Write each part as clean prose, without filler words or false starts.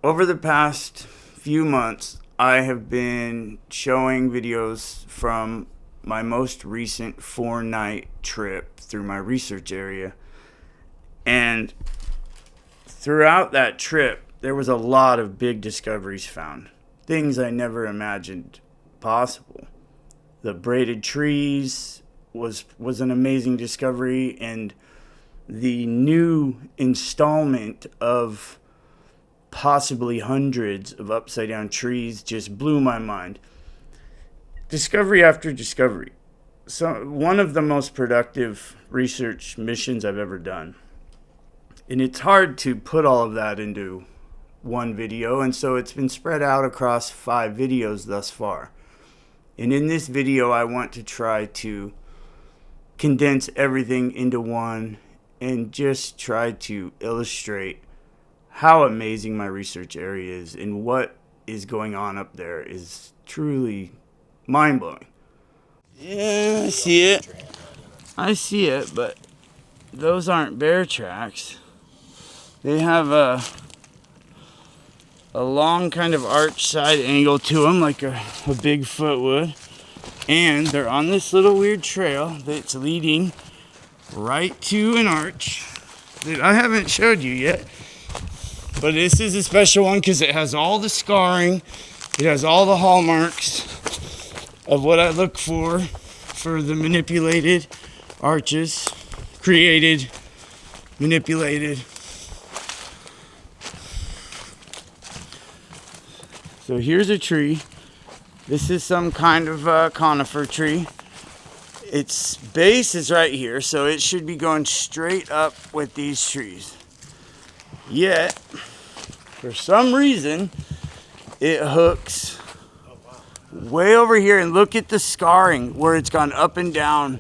Over the past few months, I have been showing videos from my most recent 4-night trip through my research area. And throughout that trip, there was a lot of big discoveries found. Things I never imagined possible. The braided trees was an amazing discovery, and the new installment of possibly hundreds of upside down trees just blew my mind. Discovery after discovery. So one of the most productive research missions I've ever done. And it's hard to put all of that into one video, and so it's been spread out across 5 videos thus far. And in this video, I want to try to condense everything into one and just try to illustrate how amazing my research area is, and what is going on up there is truly mind-blowing. Yeah, I see it. I see it, but those aren't bear tracks. They have a long kind of arch side angle to them, like a Bigfoot would. And they're on this little weird trail that's leading right to an arch that I haven't showed you yet. But this is a special one because it has all the scarring. It has all the hallmarks of what I look for the manipulated arches. Created, manipulated. So here's a tree. This is some kind of conifer tree. Its base is right here, so it should be going straight up with these trees. Yet, for some reason, it hooks way over here, and look at the scarring where it's gone up and down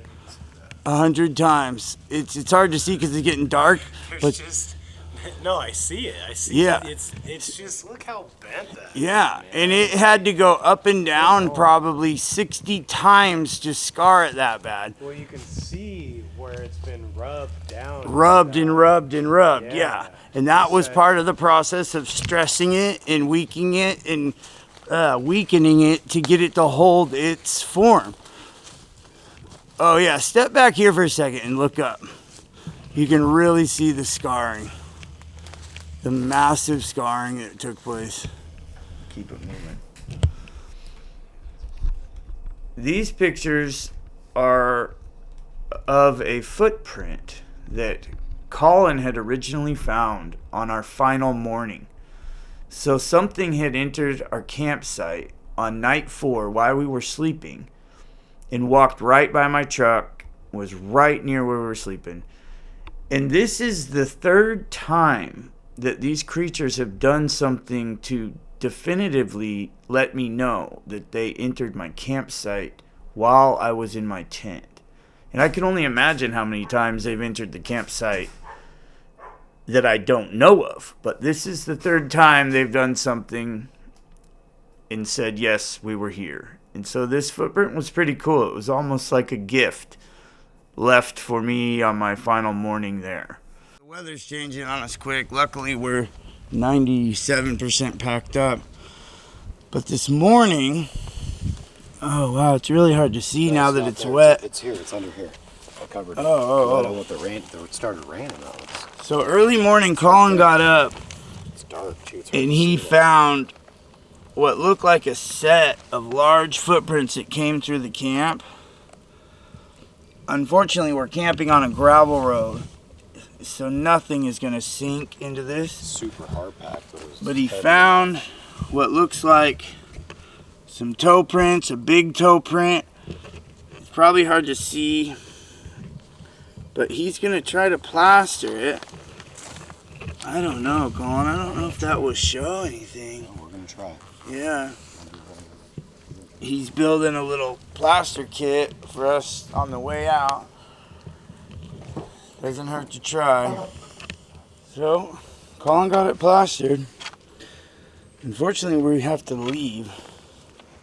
100 times. It's hard to see because it's getting dark. But no, I see it. I see yeah. it. It's just, look how bent that is. Yeah, and it had to go up and down probably 60 times to scar it that bad. Well, you can see where it's been rubbed down. Rubbed and rubbed and rubbed, yeah. And that was part of the process of stressing it and weakening it and weakening it to get it to hold its form. Oh yeah, step back here for a second and look up. You can really see the scarring. The massive scarring that took place. Keep it moving. These pictures are of a footprint that Colin had originally found on our final morning. So something had entered our campsite on night 4 while we were sleeping and walked right by my truck, was right near where we were sleeping. And this is the 3rd time that these creatures have done something to definitively let me know that they entered my campsite while I was in my tent. And I can only imagine how many times they've entered the campsite that I don't know of. But this is the 3rd time they've done something and said, yes, we were here. And so this footprint was pretty cool. It was almost like a gift left for me on my final morning there. The weather's changing on us quick. Luckily, we're 97% packed up. But this morning, oh wow, it's really hard to see now that it's wet. It's here. It's under here. I covered it. Oh. I don't want it started raining on us. So early morning, Colin got up. It's dark too. And he found what looked like a set of large footprints that came through the camp. Unfortunately, we're camping on a gravel road, so nothing is going to sink into this. Super hard packed. But he found what looks like some toe prints, a big toe print. It's probably hard to see, but he's going to try to plaster it. I don't know, Colin. I don't know if that will show anything. No, we're going to try. Yeah. He's building a little plaster kit for us on the way out. Doesn't hurt to try. So, Colin got it plastered. Unfortunately, we have to leave.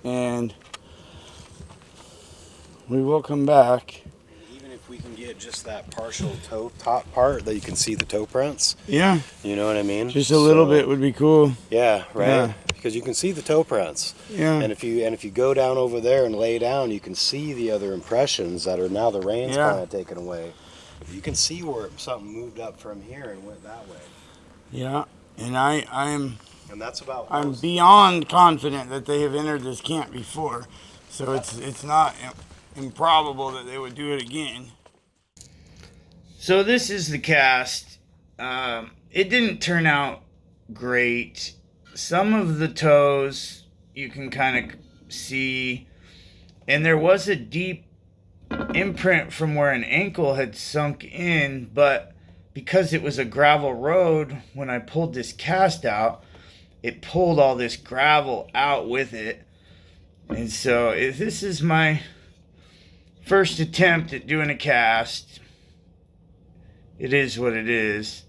And we will come back. Even if if we can get just that partial toe top part that you can see the toe prints. Yeah. You know what I mean? Just a little bit would be cool. Yeah, right. Yeah. Because you can see the toe prints. Yeah. And if you go down over there and lay down, you can see the other impressions that are now the rain's kind of taken away. You can see where something moved up from here and went that way. Yeah. And I'm that's about. I'm beyond confident that they have entered this camp before, so it's not improbable that they would do it again. So this is the cast. It didn't turn out great. Some of the toes you can kind of see, and there was a deep imprint from where an ankle had sunk in, but because it was a gravel road, when I pulled this cast out, it pulled all this gravel out with it. And so this is my first attempt at doing a cast. It is what it is.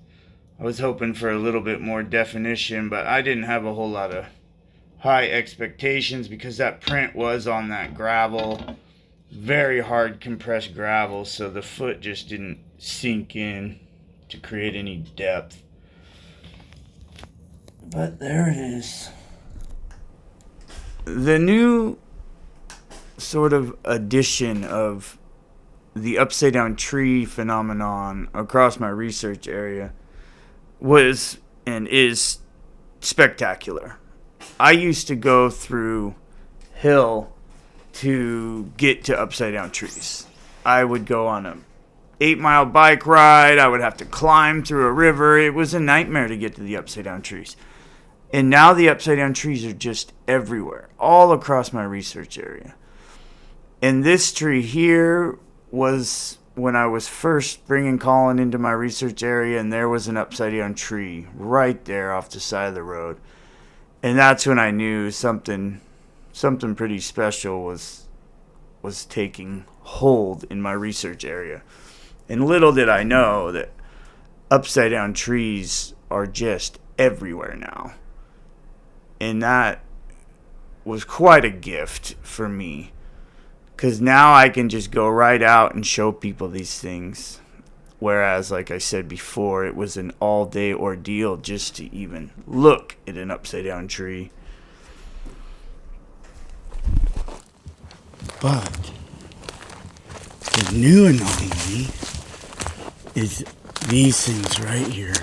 I was hoping for a little bit more definition, but I didn't have a whole lot of high expectations because that print was on that gravel. Very hard compressed gravel, so the foot just didn't sink in to create any depth. But there it is. The new sort of addition of the upside down tree phenomenon across my research area was and is spectacular. I used to go through hill to get to upside down trees. I would go on a 8-mile bike ride. I would have to climb through a river. It was a nightmare to get to the upside down trees. And now the upside down trees are just everywhere, all across my research area. And this tree here was when I was first bringing Colin into my research area, and there was an upside down tree right there off the side of the road. And that's when I knew something pretty special was taking hold in my research area. And little did I know that upside down trees are just everywhere now. And that was quite a gift for me, because now I can just go right out and show people these things. Whereas, like I said before, it was an all-day ordeal just to even look at an upside-down tree. But the new anomaly is these things right here.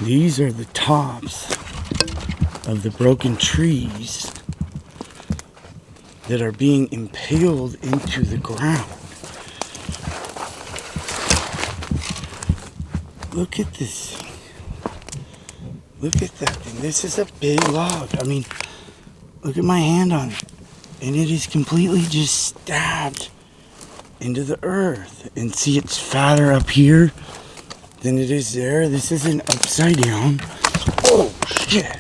These are the tops of the broken trees that are being impaled into the ground. Look at this thing. Look at that thing. This is a big log. I mean, look at my hand on it. And it is completely just stabbed into the earth. And see, it's fatter up here than it is there. This isn't upside down. Oh, shit.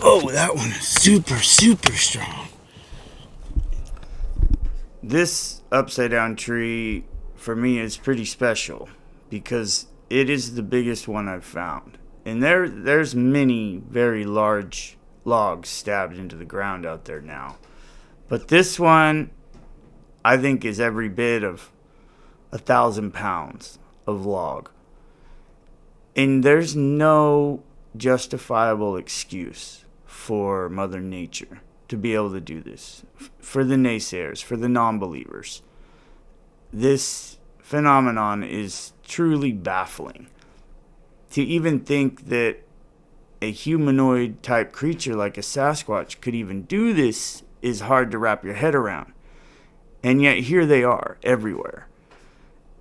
Oh, that one is super, super strong. This upside down tree, for me, is pretty special because it is the biggest one I've found. And there's many very large logs stabbed into the ground out there now. But this one, I think, is every bit of 1,000 pounds of log. And there's no justifiable excuse for Mother Nature to be able to do this. For the naysayers, for the non-believers. This phenomenon is truly baffling. To even think that a humanoid type creature like a Sasquatch could even do this is hard to wrap your head around. And yet here they are everywhere.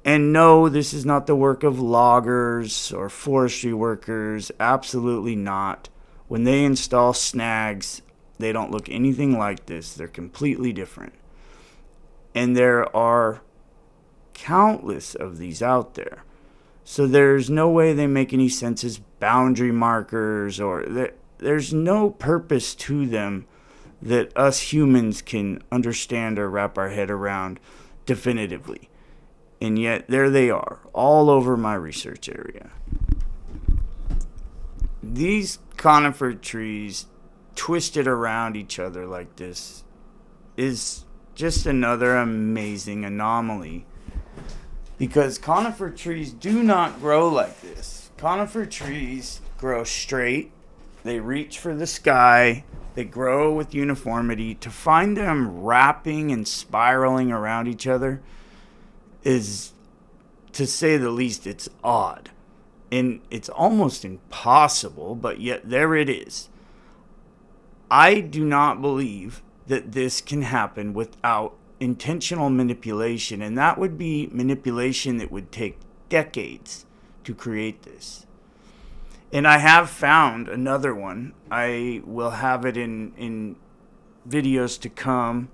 And no, this is not the work of loggers or forestry workers. Absolutely not. When they install snags, they don't look anything like this. They're completely different. And there are countless of these out there. So there's no way they make any sense as boundary markers, or there's no purpose to them that us humans can understand or wrap our head around definitively. And yet there they are, all over my research area. These conifer trees twisted around each other like this is just another amazing anomaly. Because conifer trees do not grow like this. Conifer trees grow straight. They reach for the sky. They grow with uniformity. To find them wrapping and spiraling around each other is, to say the least, it's odd. And it's almost impossible, but yet there it is. I do not believe that this can happen without intentional manipulation, and that would be manipulation that would take decades to create this. And I have found another one. I will have it in videos to come.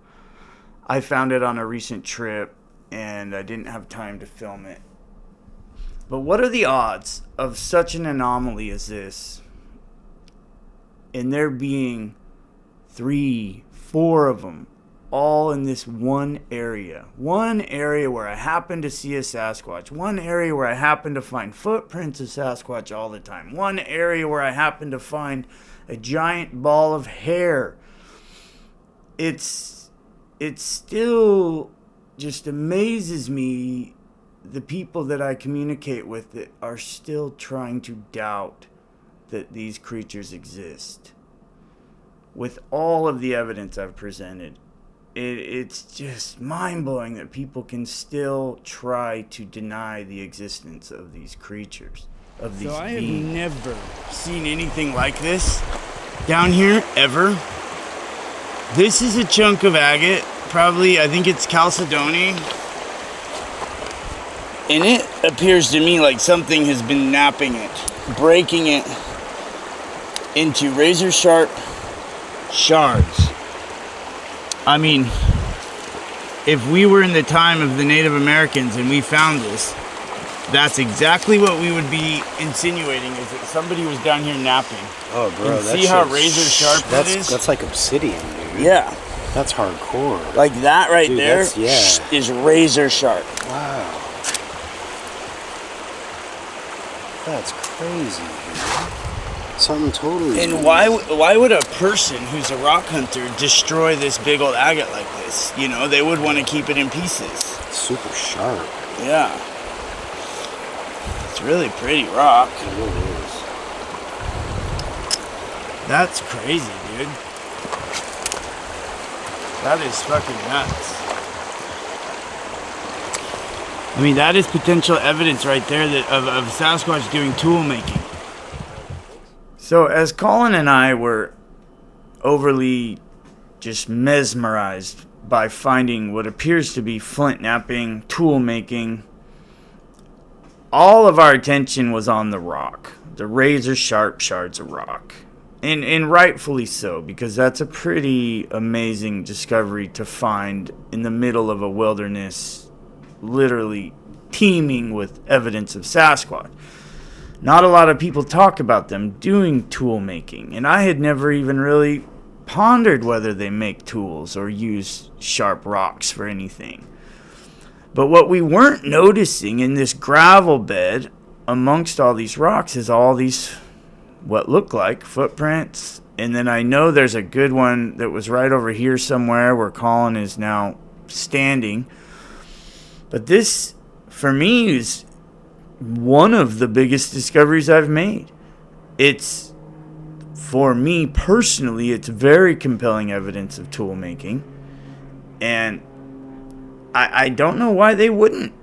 I found it on a recent trip, and I didn't have time to film it. But what are the odds of such an anomaly as this, and there being 3, 4 of them all in this one area where I happen to see a Sasquatch, one area where I happen to find footprints of Sasquatch all the time, one area where I happen to find a giant ball of hair? It still just amazes me, the people that I communicate with that are still trying to doubt that these creatures exist. With all of the evidence I've presented, it's just mind-blowing that people can still try to deny the existence of these creatures, of these beings. So I have never seen anything like this down here, ever. This is a chunk of agate, probably, I think it's chalcedony. And it appears to me like something has been napping it, breaking it into razor sharp shards. I mean, if we were in the time of the Native Americans and we found this, that's exactly what we would be insinuating, is that somebody was down here napping. Oh, bro, and see how razor sharp that is? That's like obsidian, dude. Yeah. That's hardcore. Like that right dude, there is razor sharp. Wow. That's crazy, dude. Something totally. And why would a person who's a rock hunter destroy this big old agate like this? You know, they would want to keep it in pieces. It's super sharp. Yeah. It's really pretty rock. It really is. That's crazy, dude. That is fucking nuts. I mean, that is potential evidence right there that of Sasquatch doing tool making. So as Colin and I were overly just mesmerized by finding what appears to be flint knapping, tool making, all of our attention was on the rock, the razor sharp shards of rock. And rightfully so, because that's a pretty amazing discovery to find in the middle of a wilderness, literally teeming with evidence of Sasquatch. Not a lot of people talk about them doing tool making, and I had never even really pondered whether they make tools or use sharp rocks for anything. But what we weren't noticing in this gravel bed amongst all these rocks is all these what look like footprints. And then I know there's a good one that was right over here somewhere where Colin is now standing. But this, for me, is one of the biggest discoveries I've made. It's, for me personally, it's very compelling evidence of tool making. And I don't know why they wouldn't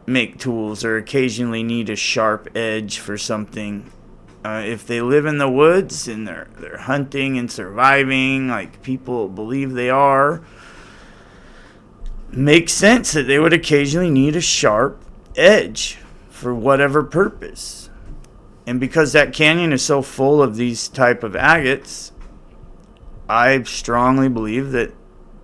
make tools or occasionally need a sharp edge for something. If they live in the woods and they're hunting and surviving like people believe they are, makes sense that they would occasionally need a sharp edge for whatever purpose. And because that canyon is so full of these type of agates, I strongly believe that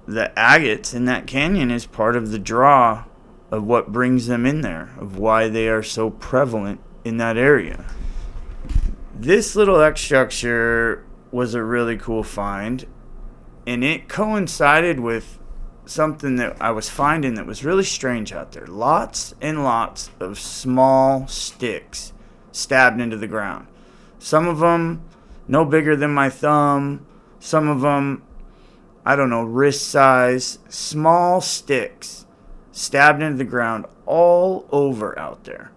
the agates in that canyon is part of the draw of what brings them in there, of why they are so prevalent in that area. This little X structure was a really cool find, and it coincided with something that I was finding that was really strange out there. Lots and lots of small sticks stabbed into the ground. Some of them no bigger than my thumb. Some of them I don't know, wrist size, small sticks stabbed into the ground all over out there.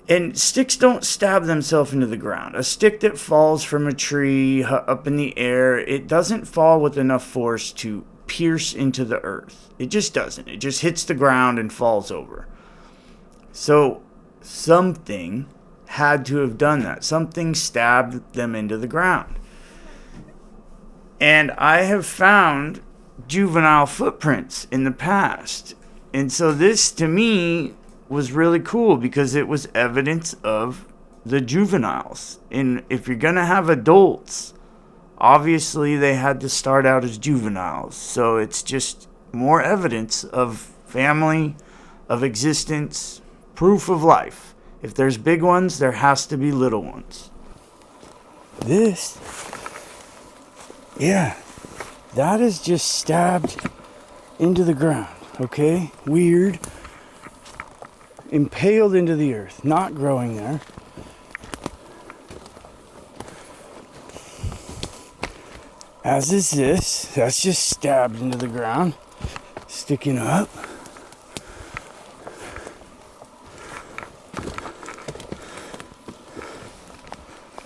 And sticks don't stab themselves into the ground. A stick that falls from a tree up in the air, it doesn't fall with enough force to pierce into the earth. It just doesn't. It just hits the ground and falls over. So something had to have done that. Something stabbed them into the ground. And I have found juvenile footprints in the past. And so this, to me, was really cool because it was evidence of the juveniles. And if you're going to have adults, obviously they had to start out as juveniles. So it's just more evidence of family, of existence, proof of life. If there's big ones, there has to be little ones. This, yeah, that is just stabbed into the ground, okay? Weird. Impaled into the earth, not growing there. As is this. That's just stabbed into the ground, sticking up.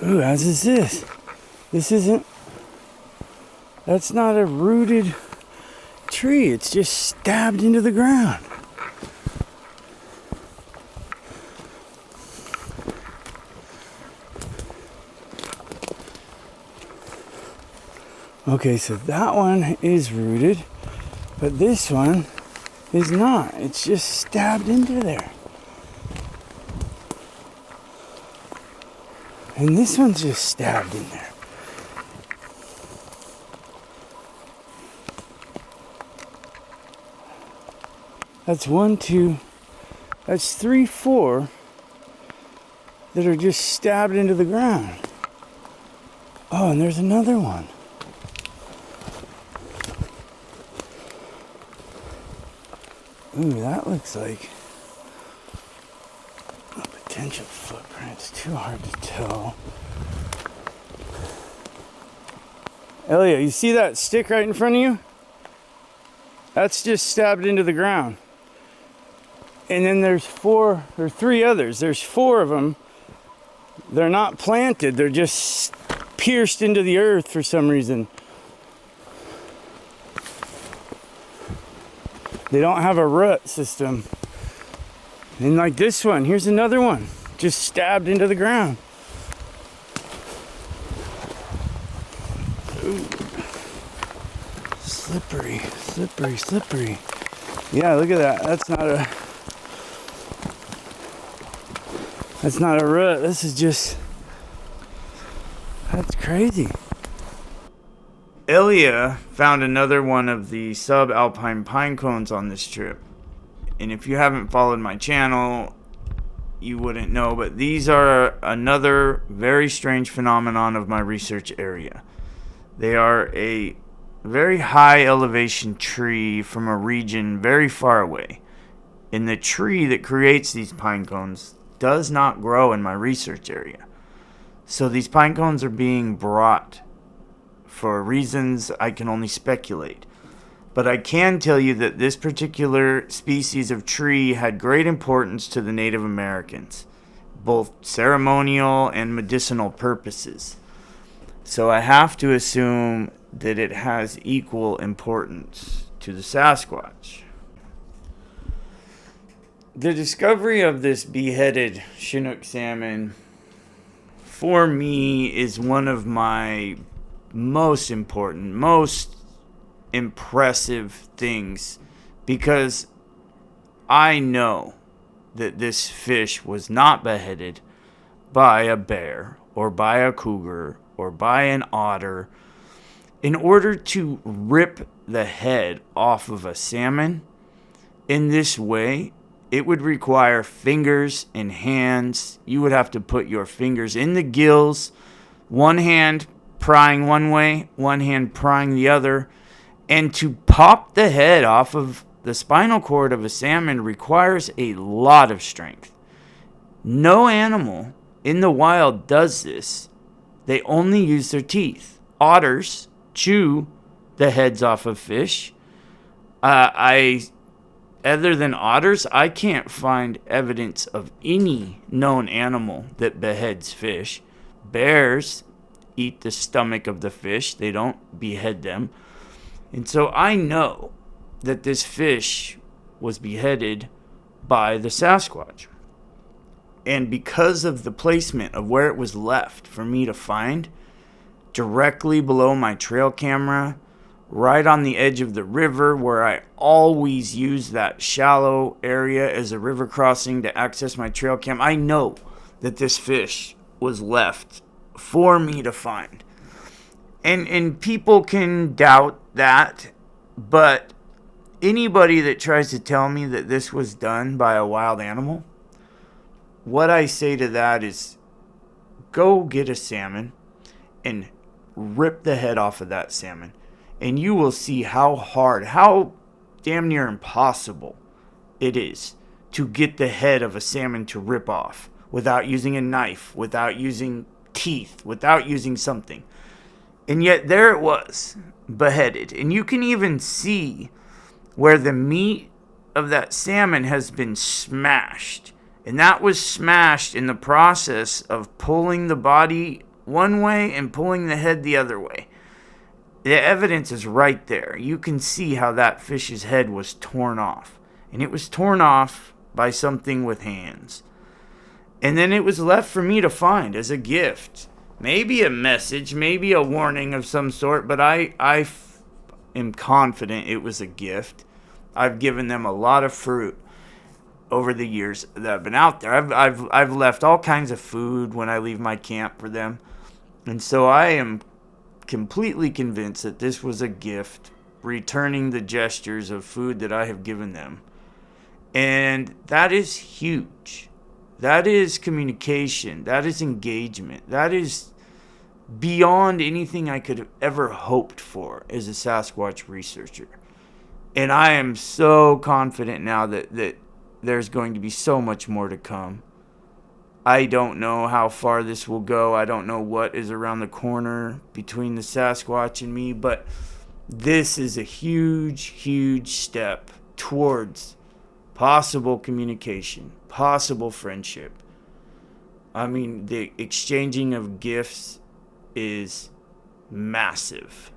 Ooh, as is this. This isn't, that's not a rooted tree. It's just stabbed into the ground. Okay, so that one is rooted, but this one is not. It's just stabbed into there. And this one's just stabbed in there. That's 1, 2, that's 3, 4 that are just stabbed into the ground. Oh, and there's another one. Ooh, that looks like a potential footprint. It's too hard to tell. Elliot, you see that stick right in front of you? That's just stabbed into the ground. And then there's 3 others. There's 4 of them. They're not planted. They're just pierced into the earth for some reason. They don't have a root system. And like this one, here's another one, just stabbed into the ground. Ooh. Slippery, slippery, slippery. Yeah, look at that. That's not a root. This is just, that's crazy. Ilya found another one of the subalpine pine cones on this trip. And if you haven't followed my channel, you wouldn't know, but these are another very strange phenomenon of my research area. They are a very high elevation tree from a region very far away. And the tree that creates these pine cones does not grow in my research area. So these pine cones are being brought for reasons I can only speculate. But I can tell you that this particular species of tree had great importance to the Native Americans, both ceremonial and medicinal purposes. So I have to assume that it has equal importance to the Sasquatch. The discovery of this beheaded Chinook salmon, for me, is one of my most important, most impressive things, because I know that this fish was not beheaded by a bear or by a cougar or by an otter. In order to rip the head off of a salmon in this way, it would require fingers and hands. You would have to put your fingers in the gills, one hand prying one way, one hand prying the other. And to pop the head off of the spinal cord of a salmon requires a lot of strength. No animal in the wild does this. They only use their teeth. Otters chew the heads off of fish. Other than otters, I can't find evidence of any known animal that beheads fish. Bears eat the stomach of the fish. They don't behead them. And so I know that this fish was beheaded by the Sasquatch. And because of the placement of where it was left for me to find, directly below my trail camera, right on the edge of the river where I always use that shallow area as a river crossing to access my trail cam, I know that this fish was left for me to find. And people can doubt that, but anybody that tries to tell me that this was done by a wild animal, what I say to that is go get a salmon and rip the head off of that salmon. And you will see how hard, how damn near impossible it is to get the head of a salmon to rip off without using a knife, without using teeth, without using something. And yet there it was, beheaded. And you can even see where the meat of that salmon has been smashed. And that was smashed in the process of pulling the body one way and pulling the head the other way. The evidence is right there. You can see how that fish's head was torn off. And it was torn off by something with hands. And then it was left for me to find as a gift. Maybe a message, maybe a warning of some sort, but I am confident it was a gift. I've given them a lot of fruit over the years that I've been out there. I've left all kinds of food when I leave my camp for them. And so I am completely convinced that this was a gift, returning the gestures of food that I have given them. And that is huge. That is communication. That is engagement. That is beyond anything I could have ever hoped for as a Sasquatch researcher. And I am so confident now that there's going to be so much more to come. I don't know how far this will go. I don't know what is around the corner between the Sasquatch and me, but this is a huge, huge step towards possible communication, possible friendship. I mean, the exchanging of gifts is massive.